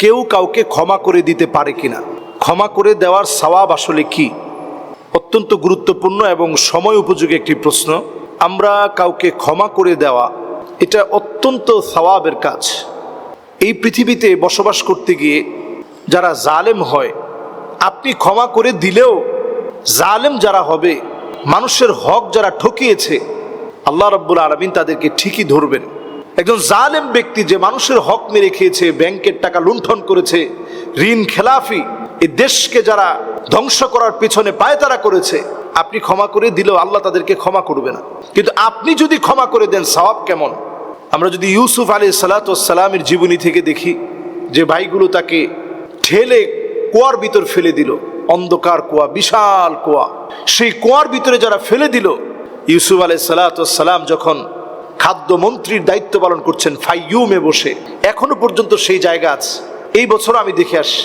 কেউ কাউকে ক্ষমা করে দিতে পারে কিনা, ক্ষমা করে দেওয়ার সওয়াব আসলে কি? অত্যন্ত গুরুত্বপূর্ণ এবং সময় উপযোগী একটি প্রশ্ন। আমরা কাউকে ক্ষমা করে দেওয়া এটা অত্যন্ত সওয়াবের কাজ। এই পৃথিবীতে বসবাস করতে গিয়ে যারা জালেম হয়, আপনি ক্ষমা করে দিলেও জালেম যারা হবে, মানুষের হক যারা ঠকিয়েছে, আল্লাহ রাব্বুল আলামিন তাদেরকে ঠিকই ধরবেন। একজন জালেম ব্যক্তি যে মানুষের হক মেরে খেয়েছে, ব্যাংকের টাকা লুণ্ঠন করেছে, ঋণ খেলাফি, এই দেশকে যারা ধ্বংস করার পেছনে পায়তারা করেছে, আপনি ক্ষমা করে দিলেও আল্লাহ তাদেরকে ক্ষমা করবে না। কিন্তু আপনি যদি ক্ষমা করে দেন, সওয়াব কেমন? আমরা যদি ইউসুফ আলাইহিস সালাতু ওয়াস সালামের জীবনী থেকে দেখি, যে ভাইগুলো তাকে ঠেলে কুয়ার ভিতর ফেলে দিল, অন্ধকার কুয়া, বিশাল কুয়া, সেই কুয়ার ভিতরে যারা ফেলে দিল, ইউসুফ আলাইহিস সালাতু ওয়াস সালাম যখন খাদ্যমন্ত্রীর দায়িত্ব পালন করছেন ফাইয়ুমে বসে, এখনো পর্যন্ত সেই জায়গা আছে। এই বছর আমি দেখে আসি,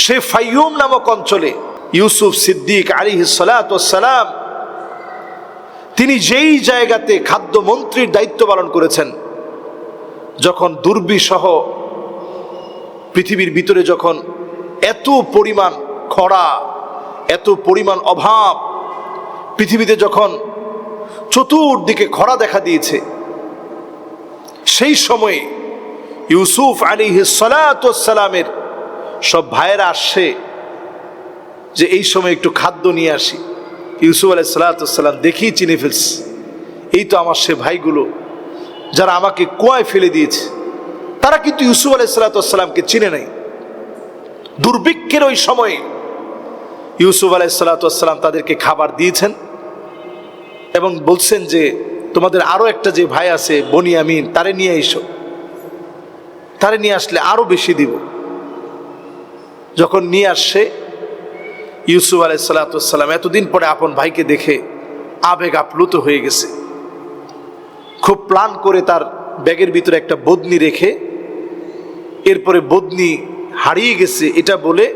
সে ফাইয়ুম নামক অঞ্চলে ইউসুফ সিদ্দিক আলাইহিস সালাতু ওয়াস সালাম তিনি যেই জায়গাতে খাদ্যমন্ত্রীর দায়িত্ব পালন করেছেন, যখন দুর্বিষহ পৃথিবীর ভিতরে যখন এত পরিমাণ খরা, এত পরিমাণ অভাব, পৃথিবীতে যখন চতুর্দিকে খরা দেখা দিয়েছে, সেই সময়ে ইউসুফ আলাইহিস সালাতু ওয়াস সালামের সব ভাইয়েরা আসছে যে এই সময় একটু খাদ্য নিয়ে আসি। ইউসুফ আলাইহিস সালাতু ওয়াস সালাম দেখেই চিনে ফেলছে, এই তো আমার সে ভাইগুলো যারা আমাকে কুয়ায় ফেলে দিয়েছে। তারা কিন্তু ইউসুফ আলাইহিস সালাতু ওয়াস সালামকে চিনে নাই। দুর্ভিক্ষের ওই সময়ে ইউসুফ আলাইহিস সালাতু ওয়াস সালাম তাদেরকে খাবার দিয়েছেন এবং বলছেন যে তোমাদের আরো একটা যে ভাই আছে বনিয়ামিন, তারে নিয়ে এসো, তারে নিয়ে আসলে আরো বেশি দিব। যখন নিয়ে আসছে, ইউসুফ আলাইহিস সালাতু ওয়াস সালাম এতদিন পরে আপন ভাইকে দেখে আবেগ আপ্লুত হয়ে গেছে। খুব প্ল্যান করে তার ব্যাগের ভিতরে একটা বদনি রেখে, এরপরে বদনি হারিয়ে গেছে এটা বলে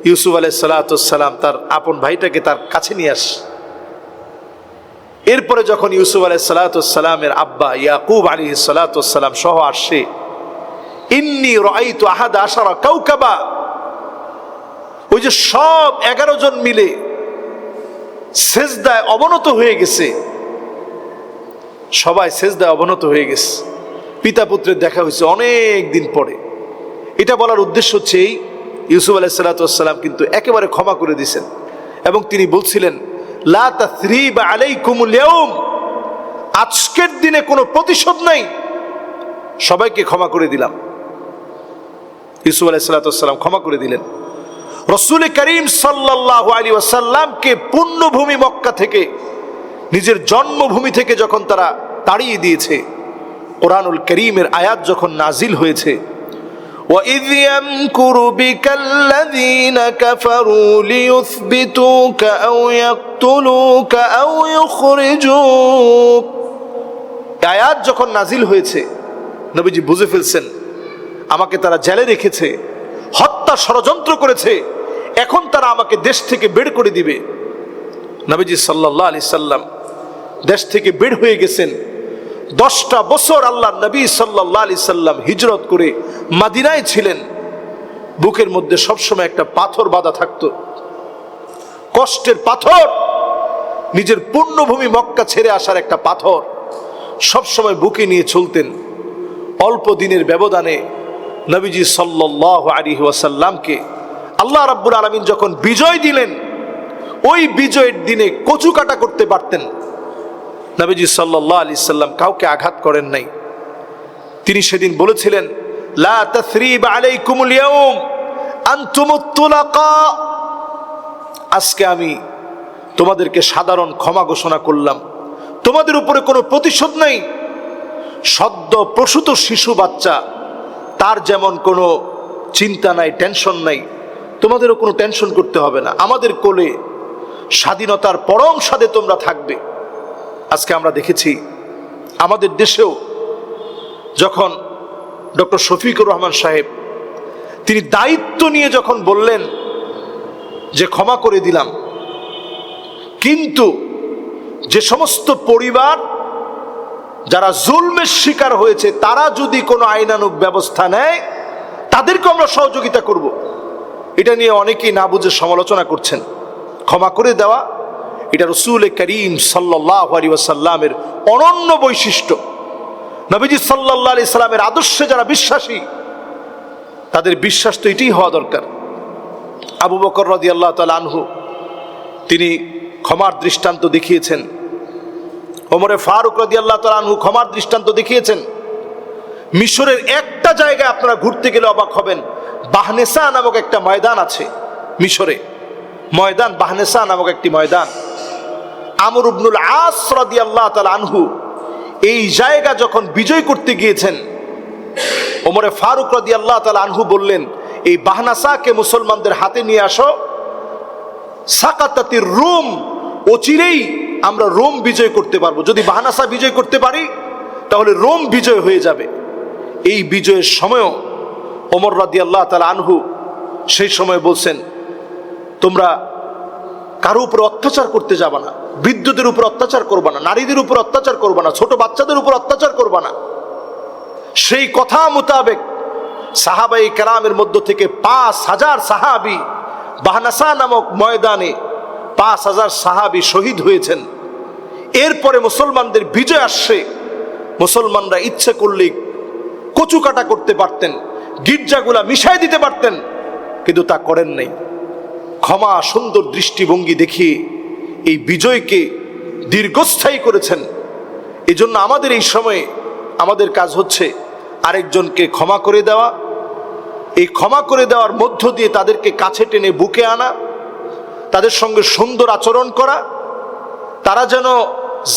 ইউসুফ আলাইহিস সালাতু ওয়াস সালাম তার আপন ভাইটাকে তার কাছে নিয়ে আসে। এরপরে যখন ইউসুফ আলাইহিস সালাতু ওয়াস সালামের আব্বা ইয়াকুব আলাইহিস সালাতু ওয়াস সালাম সহ আসে, ইন্নী রাআইতু আহাদা আশারা কাওকাবা, ওই যে সব 11 জন মিলে সেজদায় অবনত হয়ে গেছে, সবাই সেজদায় অবনত হয়ে গেছে, পিতা পুত্রের দেখা হয়েছে অনেক দিন পরে। এটা বলার উদ্দেশ্য হচ্ছে এই, ইউসুফ আলাইহিস সালাতু ওয়াস সালাম কিন্তু একেবারে ক্ষমা করে দিয়েছেন এবং তিনি বলছিলেন লা তাসরিবা আলাইকুমুল ইয়াউম, আজকের দিনে কোনো প্রতিশোধ নাই, সবাইকে ক্ষমা করে দিলাম। ইউসুফ আলাইহিস সালাতু ওয়াস সালাম ক্ষমা করে দিলেন। রাসূল করিম সাল্লাল্লাহু আলাইহি ওয়াসাল্লামকে পুণ্যভূমি মক্কা থেকে, নিজের জন্মভূমি থেকে যখন তারা তাড়িয়ে দিয়েছে, কোরআনুল কারীমের আয়াত যখন নাজিল হয়েছে, وَإِذْ يَمْكُرُ بِكَ الَّذِينَ كَفَرُوا لِيُثْبِتُوكَ أَوْ يَقْتُلُوكَ أَوْ يُخْرِجُوكَ, আয়াত যখন নাজিল হয়েছে, নবীজি বুঝে ফেলছেন আমাকে তারা জেলে রেখেছে, হত্যা ষড়যন্ত্র করেছে, এখন তারা আমাকে দেশ থেকে বের করে দিবে। নবীজি সাল্লাল্লাহু আলাইহি সাল্লাম দেশ থেকে বের হয়ে গেছেন। 10টা বছর আল্লাহ নবী সাল্লাল্লাহু আলাইহি সাল্লাম হিজরত করে মদিনায় ছিলেন। বুকের মধ্যে সবসময় একটা পাথর বাঁধা থাকতো, কষ্টের পাথর, নিজের পুণ্যভূমি মক্কা ছেড়ে আসার একটা পাথর সবসময় বুকে নিয়ে চলতেন। অল্প দিনের ব্যবধানে নবীজি সাল্লাল্লাহু আলাইহি ওয়াসাল্লামকে আল্লাহ রাব্বুল আলামিন যখন বিজয় দিলেন, ওই বিজয়ের দিনে কচু কাটা করতে পারতেন। নবীজি সাল্লাল্লাহু আলাইহি সাল্লাম কাউকে আঘাত করেন নাই। তিনি সেদিন বলেছিলেন লা তাসরিবা আলাইকুমুল ইয়াউম আনতুমুত তুলাকা, আজকে আমি তোমাদেরকে সাধারণ ক্ষমা ঘোষণা করলাম, তোমাদের উপরে কোনো প্রতিশোধ নাই। সদ্য প্রসূত শিশু বাচ্চা, তার যেমন কোনো চিন্তা নাই, টেনশন নাই, তোমাদেরও কোনো টেনশন করতে হবে না। আমাদের কোলে স্বাধীনতার পরম স্বাদে তোমরা থাকবে। আজকে আমরা দেখেছি আমাদের দেশেও যখন ডক্টর শফিকুর রহমান সাহেব তিনি দায়িত্ব নিয়ে যখন বললেন যে ক্ষমা করে দিলাম, কিন্তু যে সমস্ত পরিবার যারা জুলমের শিকার হয়েছে তারা যদি কোনো আইনানুগ ব্যবস্থা নেয় তাদেরকে আমরা সহযোগিতা করব। এটা নিয়ে অনেকেই না বুঝে সমালোচনা করছেন। ক্ষমা করে দেওয়া এটা রাসূল করিম সাল্লাল্লাহু আলাইহি ওয়াসাল্লামের অনন্য বৈশিষ্ট্য। নবীজি সাল্লাল্লাহু আলাইহি সাল্লামের আদর্শে যারা বিশ্বাসী তাদের বিশ্বাস তো এটাই হওয়া দরকার। আবু বকর রাদিয়াল্লাহু তাআলা আনহু তিনি ক্ষমার দৃষ্টান্ত দেখিয়েছেন। ওমরে ফারুক রাদিয়াল্লাহু তাআলা আনহু ক্ষমার দৃষ্টান্ত দেখিয়েছেন। মিশরের একটা জায়গায় আপনারা ঘুরতে গেলে অবাক হবেন, বাহনেসা নামক একটা ময়দান আছে মিশরে, ময়দান বাহনেসা নামক একটি ময়দান। আমর ইবনুল আস রাদিয়াল্লাহু তাআলা আনহু এই জায়গা যখন বিজয় করতে গিয়েছেন, ওমরে ফারুক রাদিয়াল্লাহু তাআলা আনহু বললেন, এই বাহনাসাকে মুসলমানদের হাতে নিয়ে আসো, সাকাতাতির রোম, অচিরেই আমরা রোম বিজয় করতে পারবো। যদি বাহনাসা বিজয় করতে পারি তাহলে রোম বিজয় হয়ে যাবে। এই বিজয়ের সময়ও ওমর রাদিয়াল্লাহু তাআলা আনহু সেই সময় বলছেন, তোমরা কারো উপর অত্যাচার করতে যাবা না, বৃদ্ধদের উপর অত্যাচার করবা না, নারীদের উপর অত্যাচার করবা না, ছোট বাচ্চাদের উপর অত্যাচার করবা না। সেই কথা মোতাবেক সাহাবায়ে কেরামের মধ্য থেকে ৫,০০০ সাহাবী বাহনাসা নামক ময়দানে ৫,০০০ সাহাবী শহীদ হয়েছেন। এরপরে মুসলমানদের বিজয় আসছে। মুসলমানরা ইচ্ছে করলেই কচু কাটা করতে পারতেন, গির্জাগুলা মিশাই দিতে পারতেন, কিন্তু তা করেন নাই। ক্ষমা সুন্দর দৃষ্টিভঙ্গি দেখিয়ে এই বিজয়কে দীর্ঘস্থায়ী করেছেন। এই জন্য আমাদের এই সময়ে আমাদের কাজ হচ্ছে আরেকজনকে ক্ষমা করে দেওয়া। এই ক্ষমা করে দেওয়ার মধ্য দিয়ে তাদেরকে কাছে টেনে বুকে আনা, তাদের সঙ্গে সুন্দর আচরণ করা, তারা যেন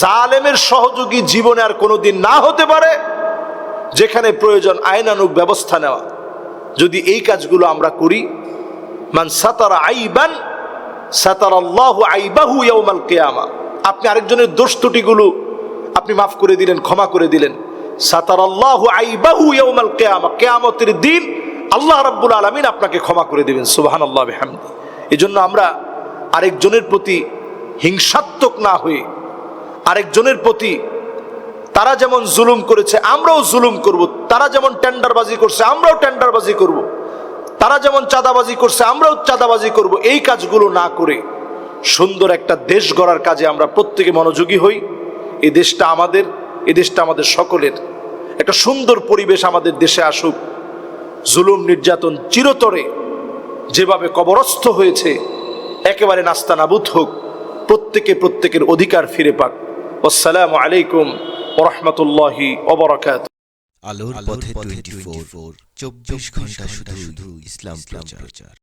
জালেমের সহযোগী জীবনে আর কোনোদিন না হতে পারে, যেখানে প্রয়োজন আইনানুগ ব্যবস্থা নেওয়া। যদি এই কাজগুলো আমরা করি, মান সাতারা আইবান সাতারাল্লাহু আইবাহু ইয়াউমাল কিয়ামা, আপনি আরেকজনের দোষ ত্রুটিগুলো আপনি মাফ করে দিলেন, ক্ষমা করে দিলেন, সাতারাল্লাহু আইবাহু ইয়াউমাল কিয়ামা, কিয়ামতের দিন আল্লাহ রাব্বুল আলামিন আপনাকে ক্ষমা করে দিবেন। সুবহানাল্লাহ বিহামদি। এজন্য আমরা আরেকজনের প্রতি হিংসাত্মক না হয়ে, আরেকজনের প্রতি তারা যেমন জুলুম করেছে আমরাও জুলুম করব, তারা যেমন টেন্ডারবাজি করছে আমরাও টেন্ডারবাজি করব, তারা যেমন চাঁদাবাজি করছে আমরাও চাঁদাবাজি করব। এই কাজগুলো না করে সুন্দর একটা দেশ গড়ার কাজে আমরা প্রত্যেকে মনোযোগী হই। এই দেশটা আমাদের, এই দেশটা আমাদের সকলের। একটা সুন্দর পরিবেশ আমাদের দেশে আসুক। জুলুম নির্যাতন চিরতরে যেভাবে কবরস্থ হয়েছে একেবারে নাস্তানাবুদ হোক, প্রত্যেকে প্রত্যেকের অধিকার ফিরে পাক। আসসালামু আলাইকুম ওয়া রাহমাতুল্লাহি ওয়া বারাকাতুহু। আলোর পথে 24 24 ঘন্টা শুধু ইসলাম প্রচার।